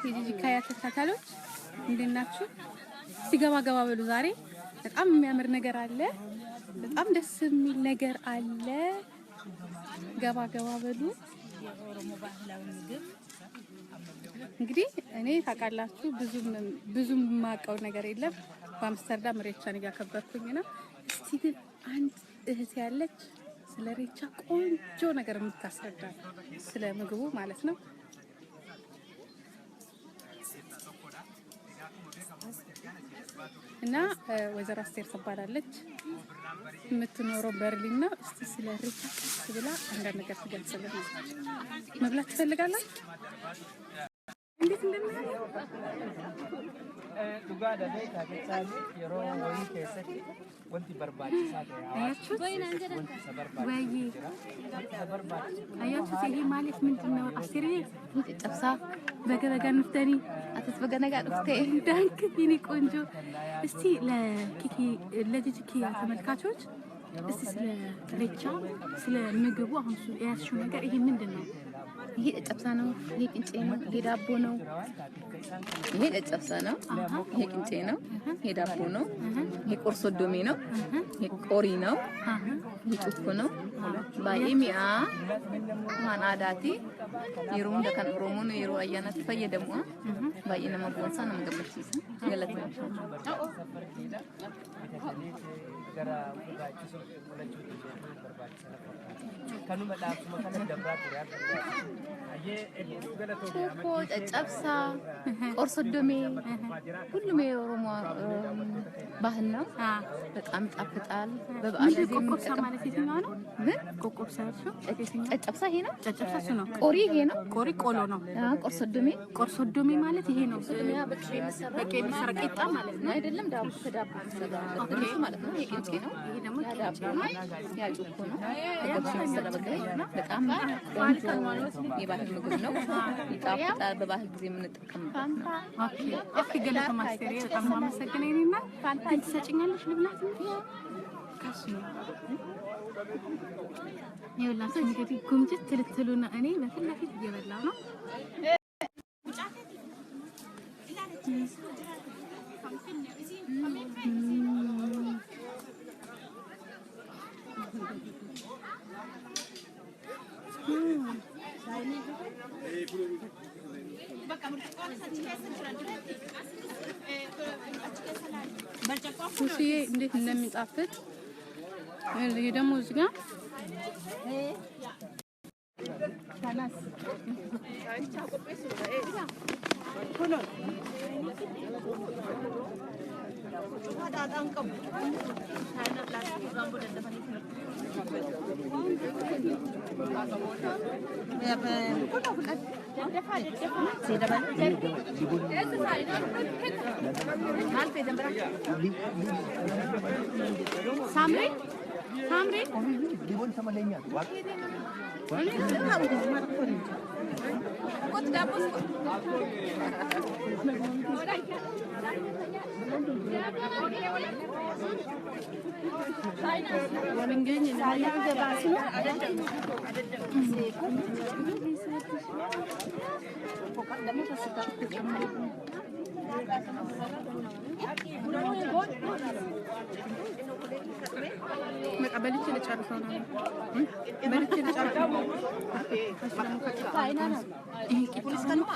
የጂጂ ካያ ተከታታዮች እንዴት ናችሁ? ሲገባ ገባ በሉ። ዛሬ በጣም የሚያምር ነገር አለ። በጣም ደስ የሚል ነገር አለ። ገባ ገባ በሉ። እንግዲህ እኔ ታውቃላችሁ ብዙም የማውቀው ነገር የለም። በአምስተርዳም ሬቻን እያከበርኩኝ ነው። እስቲ ግን አንድ እህት ያለች ስለ ሬቻ ቆንጆ ነገር የምታስረዳ ስለ ምግቡ ማለት ነው። እና ወይዘሮ አስቴር ትባላለች። የምትኖረው በርሊን ነው። እስቲ ስለ ሬቻ ቀስ ብላ አንዳንድ ነገር ትገልጽልን። መብላት ትፈልጋላችሁ? እንዴት እንደምናየው ዱጋዳ ደይታ ከቻሊ የሮ ወይ ከሰቲ ወንቲ በርባዲሳ አያችሁ ይሄ ማለት ምንድነው? አስቴር ጥብሳ በገበጋ ንፍተኒ አትስበገነጋ ጥፍቴ ዳንክ የኔ ቆንጆ። እስቲ ለጂጂ ተመልካቾች እስቲ ስለ ሬቻ ስለ ምግቡ አሁን ያልሽው ነገር ይሄ ምንድነው? ይሄ ጥብሳ ነው። ይሄ ቅንጬ ነው። ይሄ ዳቦ ነው። ይሄ ጥብሳ ነው። ይሄ ቅንጬ ነው። ይሄ ዳቦ ነው። ይሄ ቆርሶ ዶሜ ነው። ይሄ ቆሪ ነው። ይሄ ጩኮ ነው። ባይሚያ ማናዳቲ ይሩም ደከን ኦሮሞን ይሩ አያናት ፈየደሙ ባይና ማቦንሳ ነው ገበችስ ገለት ነው gara barbaachisu mul'achuu danda'u barbaachisan kanu madhaaf makana dabraa ture ayyee hedduu galatoomi ጩኮ ጨጨብሳ ቆርሶ ዶሜ ሁሉም የኦሮሞ ባህል ነው። በጣም ይጣፍጣል። በበዓል ጊዜ ቆቆብሳ ማለት የትኛው ነው? ምን ቆቆብሳ ነው? ጨጨብሳ ይሄ ነው። ጨጨብሳ እሱ ነው። ቆሪ ይሄ ነው። ቆሪ ቆሎ ነው። ቆርሶ ዶሜ ማለት ይሄ ነው። በቄ የሚሰራ ቂጣ ማለት ነው አይደለም? ዳቦ ከዳቦ ተሰራ ማለት ነው። ይሄ ቅንጬ ነው። ይሄ ደግሞ ዳቦ ነው። ያ ጩኮ ነው። ተገብቶ የሚሰራ በቀይ በጣም ቆንጆ የባህል ምግብ ነው። ይጣፍጣል። በባህል ጊዜ የምንጠቀምበት ነው። ኦኬ እሺ ገለታ ማስተር በጣም ማመሰግናለሁና ፋንታ ትሰጪኛለሽ ልብላት ካሽ ይኸውላችሁ እንግዲህ ጉምጅት ትልትሉና እኔ በፊት ለፊት እየበላው ነው። ኩሽዬ እንዴት እንደሚጣፍጥ ይሄ ደግሞ እዚህ ጋር ታናስ Samri Dibon sama lainnya. Kok dapur kok? Minggunya saya ada basu. Pokok dami pasti tak በልቼ ልጨርሰው ነው። በልቼ ልጨርሰው ነው። ይሄ ቂጣ ነው።